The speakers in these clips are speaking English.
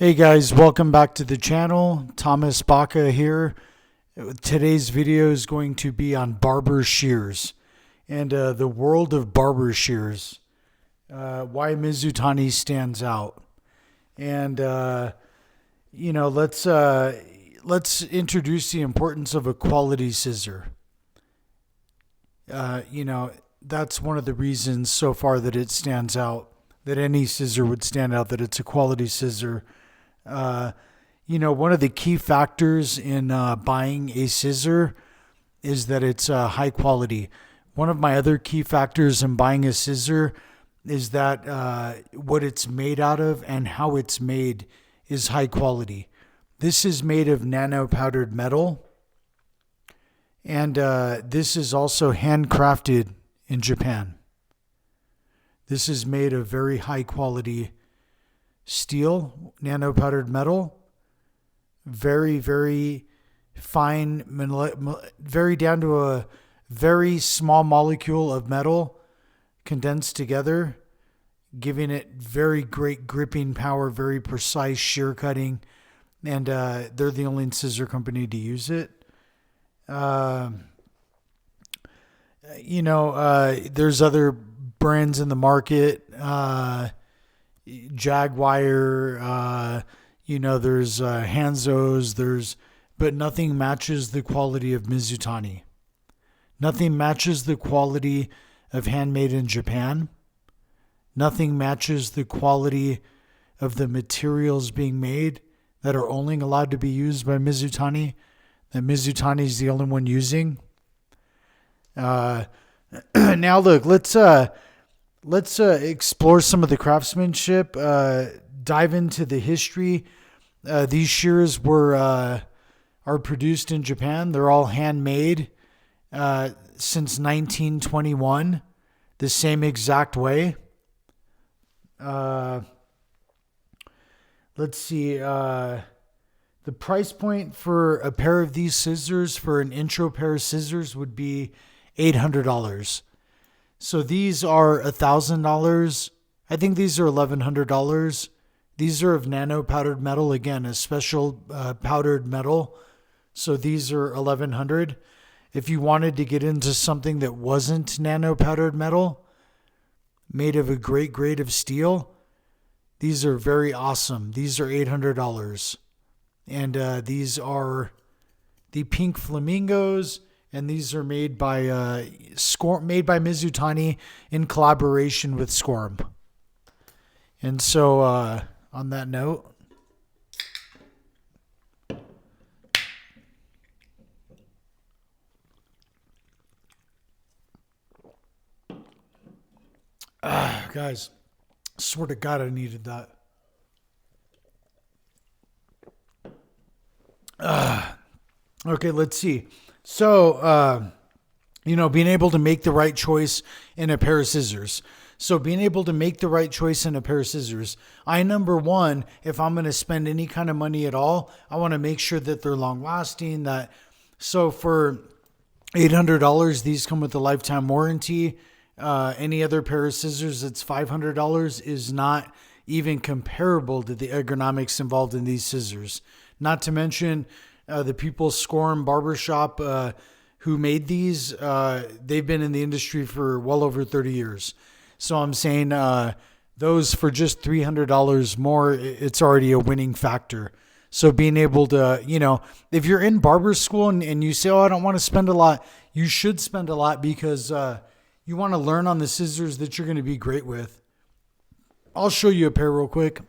Hey guys, welcome back to the channel. Thomas Baca here. Today's video is going to be on barber shears and the world of barber shears. Why Mizutani stands out, and let's introduce the importance of a quality scissor. That's one of the reasons so far that it stands out. That any scissor would stand out. That it's a quality scissor. One of the key factors in buying a scissor is that it's high quality. One of my other key factors in buying a scissor is that what it's made out of and how it's made is high quality. This is made of nano powdered metal, and this is also handcrafted in Japan. This is made of very high quality steel, nano powdered metal, very, very fine, very down to a very small molecule of metal condensed together, giving it very great gripping power, very precise shear cutting, and they're the only scissor company to use it. There's other brands in the market. Jaguar, there's Hanzo's, but nothing matches the quality of Mizutani. Nothing matches the quality of handmade in Japan. Nothing matches the quality of the materials being made that are only allowed to be used by Mizutani, that Mizutani is the only one using. Now look, let's explore some of the craftsmanship, dive into the history. These shears are produced in Japan. They're all handmade since 1921, the same exact way. Let's see. The price point for a pair of these scissors, for an intro pair of scissors, would be $800. So these are $1,000. I think these are $1,100. These are of nano powdered metal. Again, a special powdered metal. So these are $1,100. If you wanted to get into something that wasn't nano powdered metal, made of a great grade of steel, these are very awesome. These are $800. And these are the pink flamingos. And these are made by Mizutani in collaboration with Scorm. And so, on that note, guys, swear to God, I needed that. Okay, let's see. So, being able to make the right choice in a pair of scissors. So being able to make the right choice in a pair of scissors. Number one, if I'm going to spend any kind of money at all, I want to make sure that they're long lasting. So for $800, these come with a lifetime warranty. Any other pair of scissors that's $500 is not even comparable to the ergonomics involved in these scissors. Not to mention, the people Scorm Barbershop who made these, they've been in the industry for well over 30 years. So I'm saying those for just $300 more, it's already a winning factor. So being able to, if you're in barber school and you say, oh, I don't want to spend a lot, you should spend a lot because you want to learn on the scissors that you're going to be great with. I'll show you a pair real quick.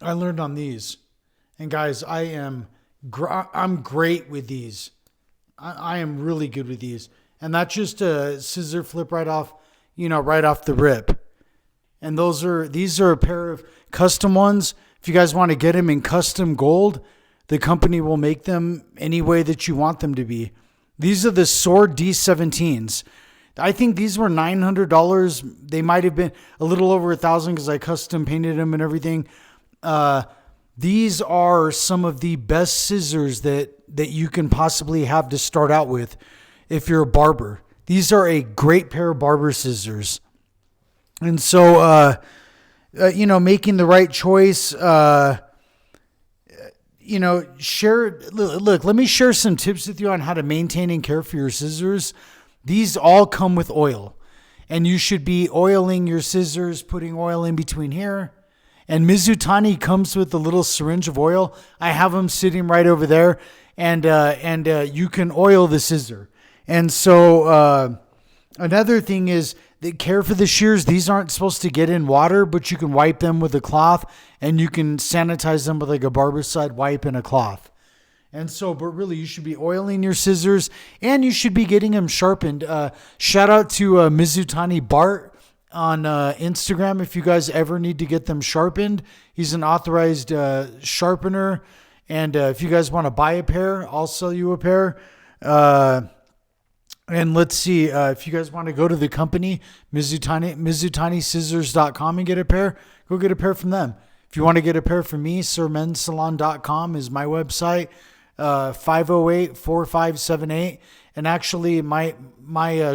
I learned on these. And guys, I'm great with these. I am really good with these. And that's just a scissor flip right off the rip. And these are a pair of custom ones. If you guys want to get them in custom gold, the company will make them any way that you want them to be. These are the Sword D17s. I think these were $900. They might have been a little over $1,000 because I custom painted them and everything. These are some of the best scissors that you can possibly have to start out with if you're a barber. These are a great pair of barber scissors. And so making the right choice. Look, let me share some tips with you on how to maintain and care for your scissors. These all come with oil, and you should be oiling your scissors, putting oil in between here. And Mizutani comes with a little syringe of oil. I have them sitting right over there, and you can oil the scissor. And so another thing is that care for the shears. These aren't supposed to get in water, but you can wipe them with a cloth, and you can sanitize them with like a barbicide wipe and a cloth. And so, but really, you should be oiling your scissors, and you should be getting them sharpened. Shout out to Mizutani Bart on Instagram if you guys ever need to get them sharpened. He's an authorized sharpener, and if you guys want to buy a pair, I'll sell you a pair. And let's see, if you guys want to go to the company, MizutaniScissors.com and get a pair, go get a pair from them. If you want to get a pair from me, sirmensalon.com is my website, 508-4578. And actually, my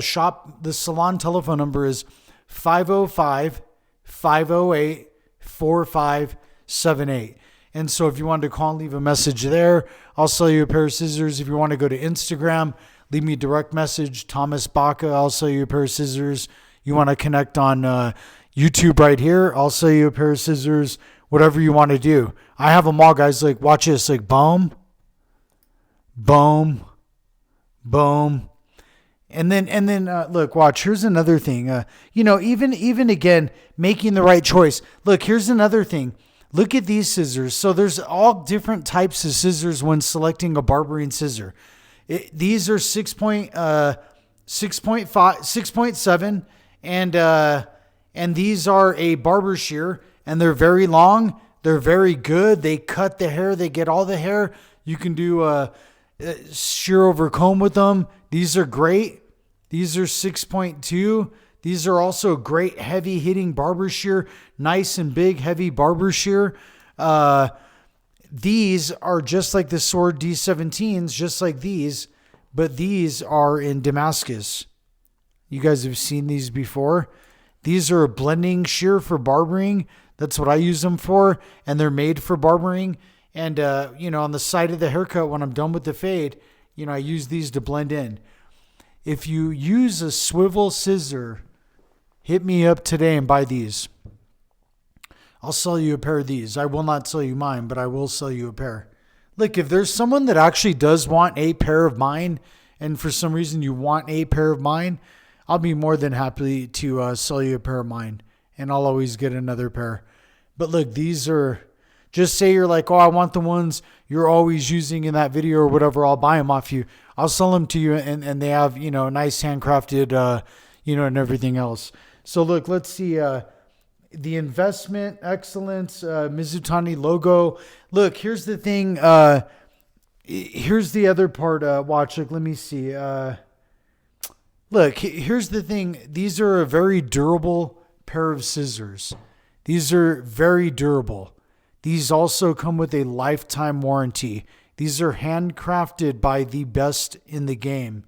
shop, the salon telephone number is 505-508-4578. And so if you want to call and leave a message there, I'll sell you a pair of scissors. If you want to go to Instagram, leave me a direct message, Thomas Baca, I'll sell you a pair of scissors. You want to connect on YouTube right here, I'll sell you a pair of scissors. Whatever you want to do. I have them all, guys. Like, watch this. Like, boom, boom, boom. And then look, watch. Here's another thing. Even again, making the right choice. Look, here's another thing. Look at these scissors. So there's all different types of scissors when selecting a barbering scissor. These are 6.5, 6.7, and these are a barber shear, and they're very long. They're very good. They cut the hair. They get all the hair. You can do a shear over comb with them. These are great. These are 6.2. These are also great heavy hitting barber shear. Nice and big, heavy barber shear. These are just like the Sword D17s, just like these, but these are in Damascus. You guys have seen these before. These are a blending shear for barbering. That's what I use them for, and they're made for barbering. And, on the side of the haircut, when I'm done with the fade, I use these to blend in. If you use a swivel scissor, hit me up today and buy these. I'll sell you a pair of these. I will not sell you mine, but I will sell you a pair. Look, if there's someone that actually does want a pair of mine, and for some reason you want a pair of mine, I'll be more than happy to sell you a pair of mine, and I'll always get another pair. But look, these are, just say you're like, oh, I want the ones you're always using in that video or whatever, I'll buy them off you. I'll sell them to you, and they have, nice handcrafted, and everything else. So look, let's see, the investment excellence, Mizutani logo. Look, here's the thing. Here's the other part. Watch. Look, let me see. Look, here's the thing. These are a very durable pair of scissors. These are very durable. These also come with a lifetime warranty. These are handcrafted by the best in the game.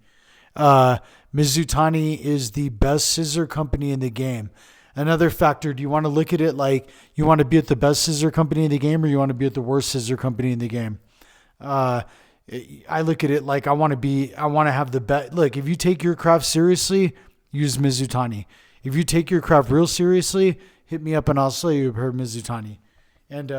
Mizutani is the best scissor company in the game. Another factor, do you want to look at it like you want to be at the best scissor company in the game, or you want to be at the worst scissor company in the game? I look at it like I want to have the best. Look, if you take your craft seriously, use Mizutani. If you take your craft real seriously, hit me up and I'll sell you a pair of Mizutani. And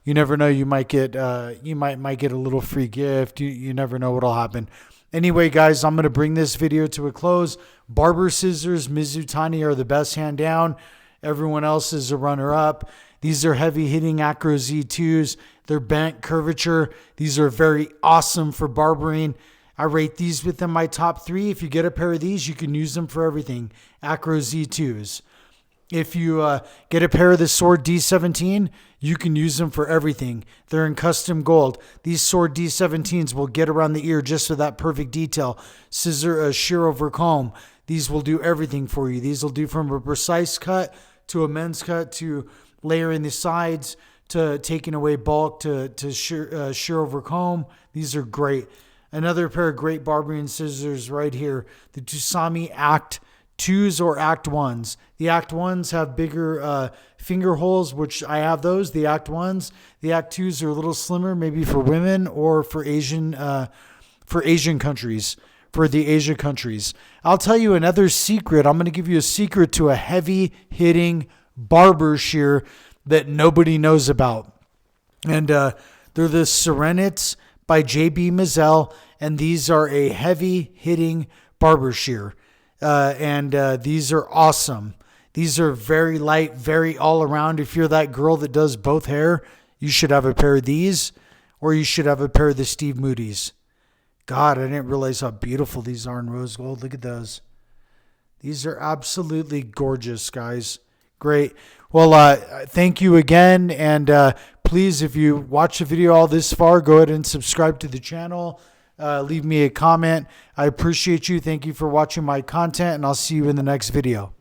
you never know, you might get a little free gift. You never know what'll happen. Anyway, guys, I'm going to bring this video to a close. Barber scissors, Mizutani are the best hand down. Everyone else is a runner-up. These are heavy-hitting Acro Z2s. They're bent curvature. These are very awesome for barbering. I rate these within my top 3. If you get a pair of these, you can use them for everything. Acro Z2s. If you get a pair of the Sword D17, you can use them for everything. They're in custom gold. These Sword D17s will get around the ear just for that perfect detail. Scissor, shear over comb. These will do everything for you. These will do from a precise cut to a men's cut to layering the sides to taking away bulk to shear over comb. These are great. Another pair of great barbering scissors right here. The Tusami Act 2s or Act 1s. The Act 1s have bigger finger holes, which I have those, the Act 1s. The Act 2s are a little slimmer, maybe for women or for Asian countries, for the Asia countries. I'll tell you another secret. I'm going to give you a secret to a heavy hitting barber shear that nobody knows about. And they're the Serenits by J.B. Maisel, and these are a heavy hitting barber shear. And these are awesome. These are very light, very all around. If you're that girl that does both hair, you should have a pair of these, or you should have a pair of the Steve Moody's. God, I didn't realize how beautiful these are in rose gold. Look at those. These are absolutely gorgeous, guys. Great. Well, thank you again. And please, if you watch the video all this far, go ahead and subscribe to the channel. Leave me a comment. I appreciate you. Thank you for watching my content, and I'll see you in the next video.